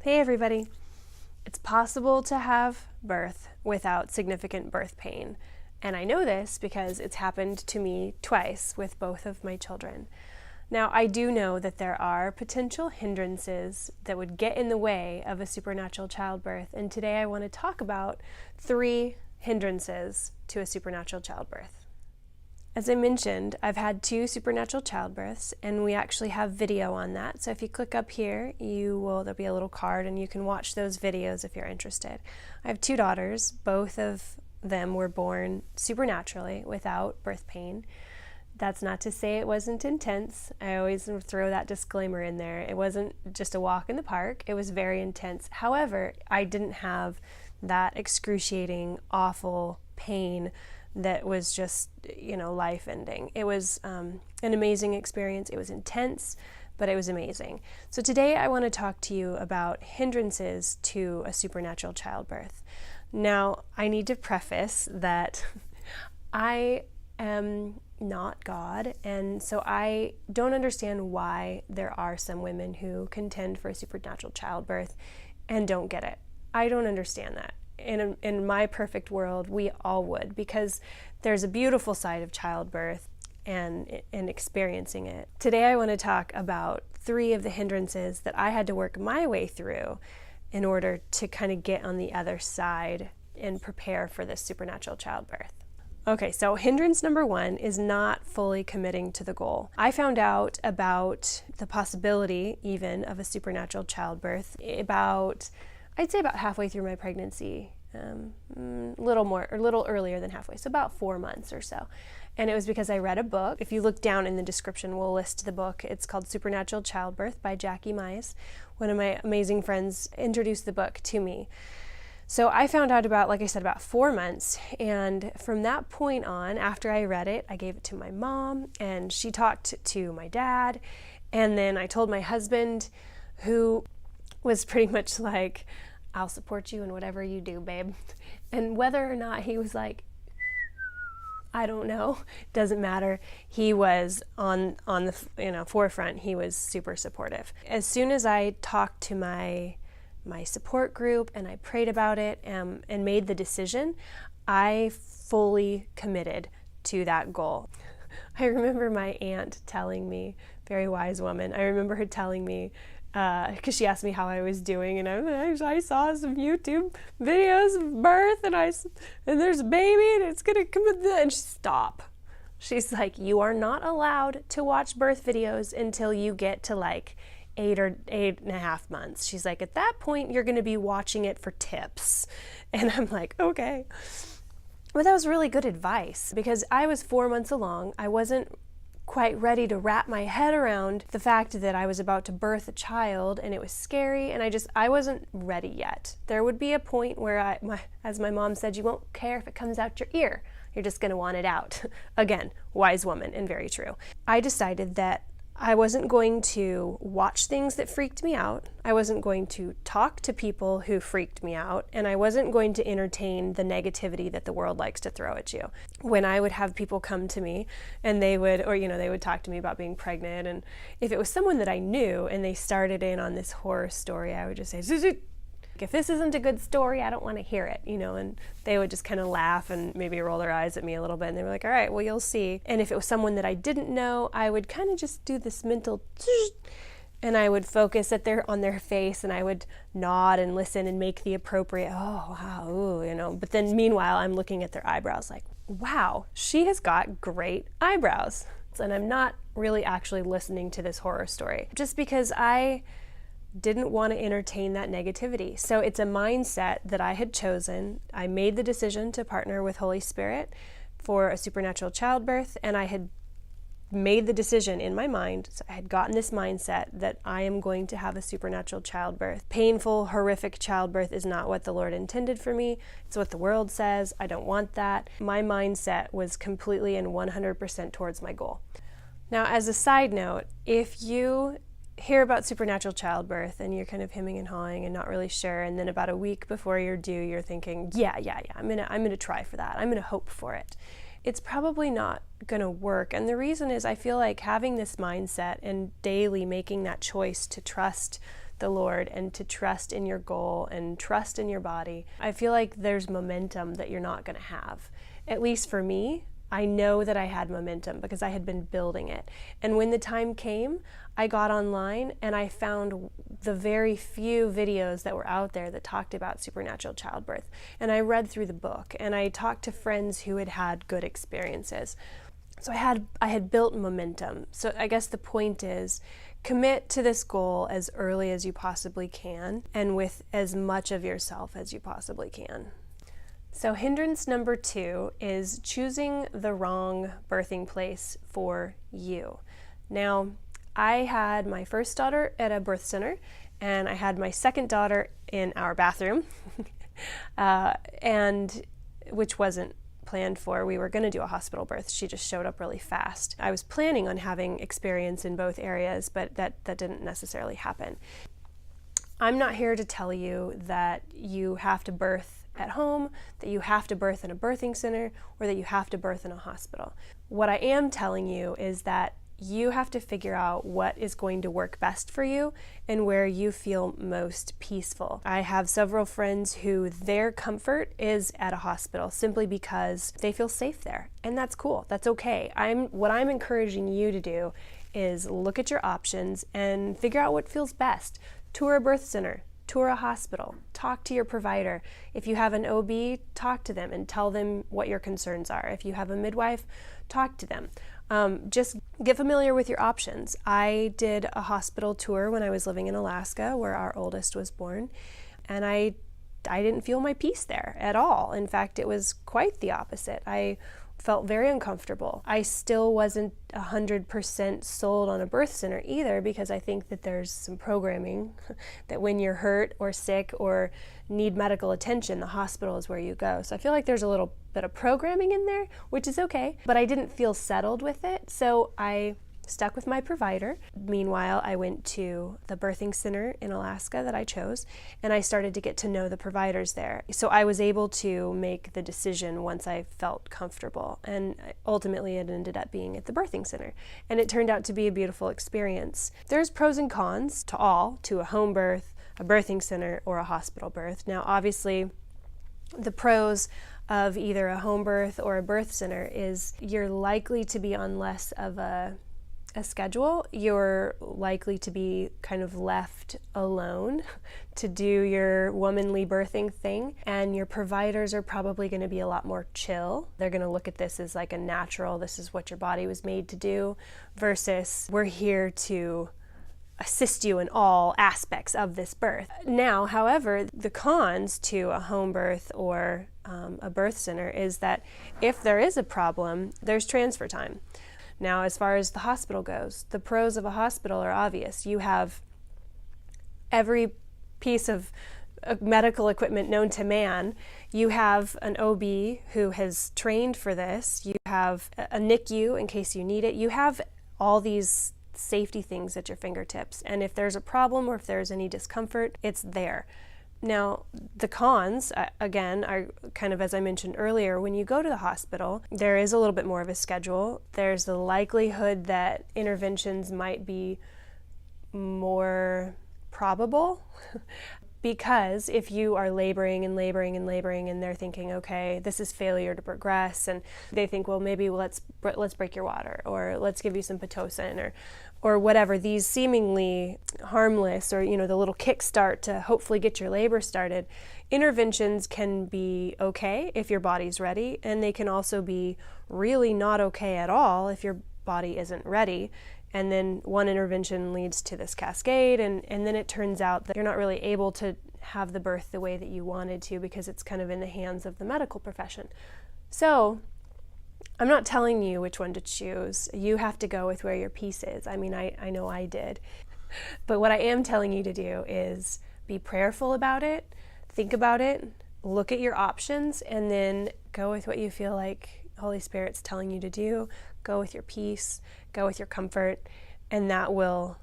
Hey everybody! It's possible to have birth without significant birth pain, and I know this because it's happened to me twice with both of my children. Now, I do know that there are potential hindrances that would get in the way of a supernatural childbirth, and today I want to talk about 3 hindrances to a supernatural childbirth. As I mentioned, I've had 2 supernatural childbirths, and we actually have video on that. So if you click up here, there'll be a little card, and you can watch those videos if you're interested. I have 2 daughters. Both of them were born supernaturally without birth pain. That's not to say it wasn't intense. I always throw that disclaimer in there. It wasn't just a walk in the park. It was very intense. However, I didn't have that excruciating, awful pain that was just, life-ending. It was an amazing experience. It was intense, but it was amazing. So today I want to talk to you about hindrances to a supernatural childbirth. Now, I need to preface that I am not God, and so I don't understand why there are some women who contend for a supernatural childbirth and don't get it. I don't understand that. In my perfect world, we all would, because there's a beautiful side of childbirth and experiencing it. Today I want to talk about 3 of the hindrances that I had to work my way through in order to kind of get on the other side and prepare for this supernatural childbirth. Okay, so hindrance number 1 is not fully committing to the goal. I found out about the possibility even of a supernatural childbirth I'd say about halfway through my pregnancy, a little earlier than halfway, so about 4 months or so. And it was because I read a book. If you look down in the description, we'll list the book. It's called Supernatural Childbirth by Jackie Mize. One of my amazing friends introduced the book to me. So I found out about 4 months, and from that point on, after I read it, I gave it to my mom, and she talked to my dad, and then I told my husband, who was pretty much like, I'll support you in whatever you do, babe. And whether or not he was like, I don't know, doesn't matter. He was on the forefront. He was super supportive. As soon as I talked to my support group and I prayed about it and made the decision, I fully committed to that goal. I remember my aunt telling me, very wise woman, I remember her telling me, because she asked me how I was doing, and I saw some YouTube videos of birth, and there's a baby, and it's gonna come with and stop. She's like, you are not allowed to watch birth videos until you get to 8 or 8.5 months. She's like, at that point, you're gonna be watching it for tips. And I'm like, okay. But that was really good advice, because I was 4 months along. I wasn't quite ready to wrap my head around the fact that I was about to birth a child, and it was scary, and I wasn't ready yet. There would be a point where as my mom said, you won't care if it comes out your ear. You're just going to want it out. Again, wise woman and very true. I decided that I wasn't going to watch things that freaked me out. I wasn't going to talk to people who freaked me out, and I wasn't going to entertain the negativity that the world likes to throw at you. When I would have people come to me and they would talk to me about being pregnant, and if it was someone that I knew and they started in on this horror story, I would just say, if this isn't a good story, I don't want to hear it, and they would just kind of laugh and maybe roll their eyes at me a little bit, and they were like, all right, well, you'll see. And if it was someone that I didn't know, I would kind of just do this mental and I would focus on their face, and I would nod and listen and make the appropriate, oh, wow, ooh, but then meanwhile, I'm looking at their eyebrows like, wow, she has got great eyebrows. And I'm not really actually listening to this horror story, just because I didn't want to entertain that negativity. So it's a mindset that I had chosen. I made the decision to partner with Holy Spirit for a supernatural childbirth, and I had made the decision in my mind. So I had gotten this mindset that I am going to have a supernatural childbirth. Painful, horrific childbirth is not what the Lord intended for me. It's what the world says. I don't want that. My mindset was completely and 100% towards my goal. Now, as a side note, if you hear about supernatural childbirth and you're kind of hemming and hawing and not really sure, and then about a week before you're due, you're thinking, yeah, I'm gonna try for that. I'm gonna hope for it. It's probably not gonna work. And the reason is I feel like having this mindset and daily making that choice to trust the Lord and to trust in your goal and trust in your body, I feel like there's momentum that you're not going to have. At least for me, I know that I had momentum because I had been building it. And when the time came, I got online and I found the very few videos that were out there that talked about supernatural childbirth. And I read through the book and I talked to friends who had had good experiences. So I had built momentum. So I guess the point is, commit to this goal as early as you possibly can and with as much of yourself as you possibly can. So hindrance number 2 is choosing the wrong birthing place for you. Now, I had my first daughter at a birth center, and I had my second daughter in our bathroom, and which wasn't planned for. We were going to do a hospital birth. She just showed up really fast. I was planning on having experience in both areas, but that didn't necessarily happen. I'm not here to tell you that you have to birth at home, that you have to birth in a birthing center, or that you have to birth in a hospital. What I am telling you is that you have to figure out what is going to work best for you and where you feel most peaceful. I have several friends who their comfort is at a hospital simply because they feel safe there, and that's cool. That's okay. What I'm encouraging you to do is look at your options and figure out what feels best. Tour a birth center, tour a hospital, talk to your provider. If you have an OB, talk to them and tell them what your concerns are. If you have a midwife, talk to them. Just get familiar with your options. I did a hospital tour when I was living in Alaska, where our oldest was born, and I didn't feel my peace there at all. In fact, it was quite the opposite. I felt very uncomfortable. I still wasn't 100% sold on a birth center either, because I think that there's some programming that when you're hurt or sick or need medical attention, the hospital is where you go. So I feel like there's a little bit of programming in there, which is okay, but I didn't feel settled with it, so I stuck with my provider. Meanwhile, I went to the birthing center in Alaska that I chose, and I started to get to know the providers there. So I was able to make the decision once I felt comfortable, and ultimately it ended up being at the birthing center, and it turned out to be a beautiful experience. There's pros and cons to a home birth, a birthing center, or a hospital birth. Now, obviously, the pros of either a home birth or a birth center is you're likely to be on less of a schedule. You're likely to be kind of left alone to do your womanly birthing thing, and your providers are probably going to be a lot more chill. They're going to look at this as like a natural, this is what your body was made to do, versus we're here to assist you in all aspects of this birth. Now, however, the cons to a home birth or a birth center is that if there is a problem, there's transfer time. Now, as far as the hospital goes, the pros of a hospital are obvious. You have every piece of medical equipment known to man. You have an OB who has trained for this. You have a NICU in case you need it. You have all these safety things at your fingertips. And if there's a problem or if there's any discomfort, it's there. Now, the cons, again, are kind of as I mentioned earlier. When you go to the hospital, there is a little bit more of a schedule. There's the likelihood that interventions might be more probable because if you are laboring and they're thinking, okay, this is failure to progress, and they think, well, maybe let's break your water, or let's give you some Pitocin, or whatever, these seemingly harmless, or the little kickstart to hopefully get your labor started. Interventions can be okay if your body's ready, and they can also be really not okay at all if your body isn't ready. And then one intervention leads to this cascade, and then it turns out that you're not really able to have the birth the way that you wanted to because it's kind of in the hands of the medical profession. So I'm not telling you which one to choose. You have to go with where your peace is. I mean, I know I did. But what I am telling you to do is be prayerful about it, think about it, look at your options, and then go with what you feel like Holy Spirit's telling you to do. Go with your peace, go with your comfort, and that will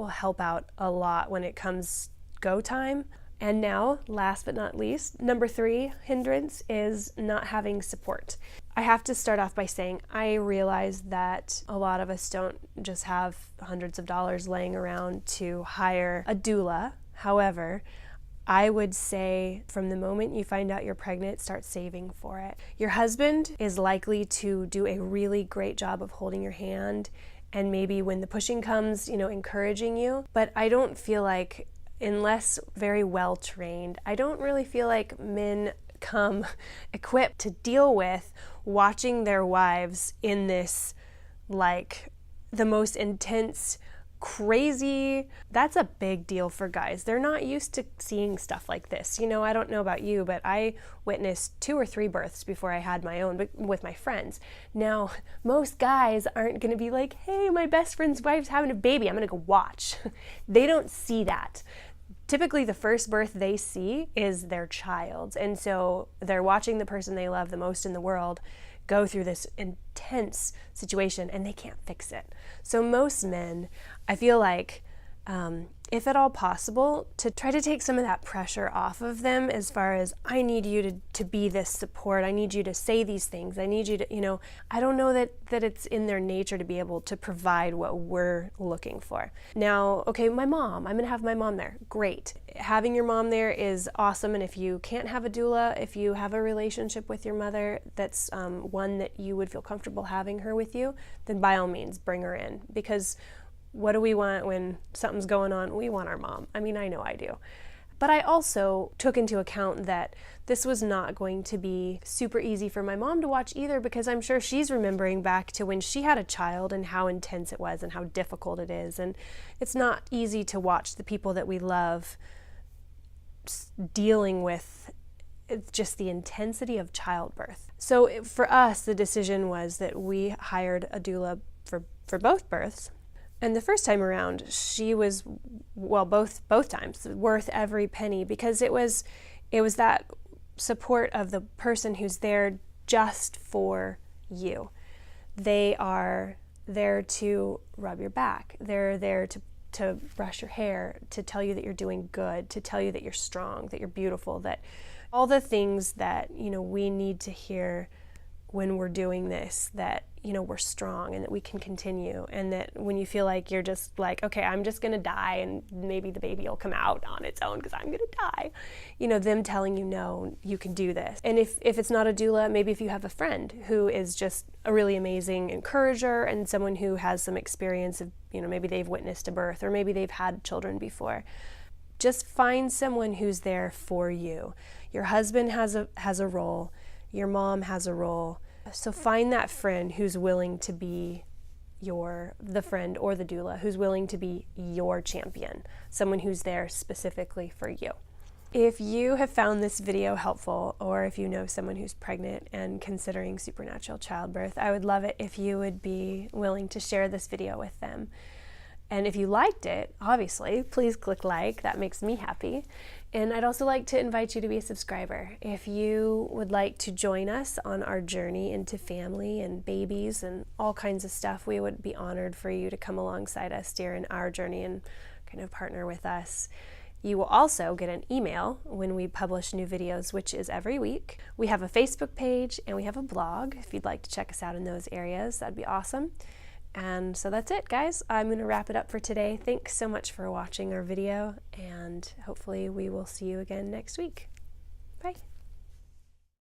help out a lot when it comes go time. And now, last but not least, number 3 hindrance is not having support. I have to start off by saying I realize that a lot of us don't just have hundreds of dollars laying around to hire a doula. However, I would say from the moment you find out you're pregnant, start saving for it. Your husband is likely to do a really great job of holding your hand and maybe when the pushing comes, encouraging you. But I don't feel like, unless very well trained, I don't really feel like men come equipped to deal with watching their wives in this, like, the most intense, crazy. That's a big deal for guys. They're not used to seeing stuff like this. I don't know about you, but I witnessed 2 or 3 births before I had my own, but with my friends. Now, most guys aren't going to be like, hey, my best friend's wife's having a baby, I'm going to go watch. They don't see that. Typically, the first birth they see is their child's, and so they're watching the person they love the most in the world go through this intense situation, and they can't fix it. So most men, I feel like, if at all possible, to try to take some of that pressure off of them as far as, I need you to be this support, I need you to say these things, I need you to, I don't know that it's in their nature to be able to provide what we're looking for. Now, okay, my mom, I'm gonna have my mom there. Great. Having your mom there is awesome, and if you can't have a doula, if you have a relationship with your mother that's one that you would feel comfortable having her with you, then by all means, bring her in, because what do we want when something's going on? We want our mom. I mean, I know I do. But I also took into account that this was not going to be super easy for my mom to watch either, because I'm sure she's remembering back to when she had a child and how intense it was and how difficult it is. And it's not easy to watch the people that we love dealing with just the intensity of childbirth. So for us, the decision was that we hired a doula for both births. And the first time around, she was, well, both times, worth every penny, because it was that support of the person who's there just for you. They are there to rub your back. They're there to brush your hair, to tell you that you're doing good, to tell you that you're strong, that you're beautiful, that all the things that, we need to hear when we're doing this, that, we're strong and that we can continue, and that when you feel like you're just like, okay, I'm just going to die and maybe the baby will come out on its own because I'm going to die, them telling you, no, you can do this. And if it's not a doula, maybe if you have a friend who is just a really amazing encourager and someone who has some experience of, maybe they've witnessed a birth or maybe they've had children before, just find someone who's there for you. Your husband has a role, your mom has a role. So find that friend who's willing to be the friend or the doula, who's willing to be your champion, someone who's there specifically for you. If you have found this video helpful, or if you know someone who's pregnant and considering supernatural childbirth, I would love it if you would be willing to share this video with them. And if you liked it, obviously, please click like. That makes me happy. And I'd also like to invite you to be a subscriber. If you would like to join us on our journey into family and babies and all kinds of stuff, we would be honored for you to come alongside us during our journey and kind of partner with us. You will also get an email when we publish new videos, which is every week. We have a Facebook page and we have a blog. If you'd like to check us out in those areas, that'd be awesome. And so that's it, guys. I'm going to wrap it up for today. Thanks so much for watching our video, and hopefully we will see you again next week. Bye.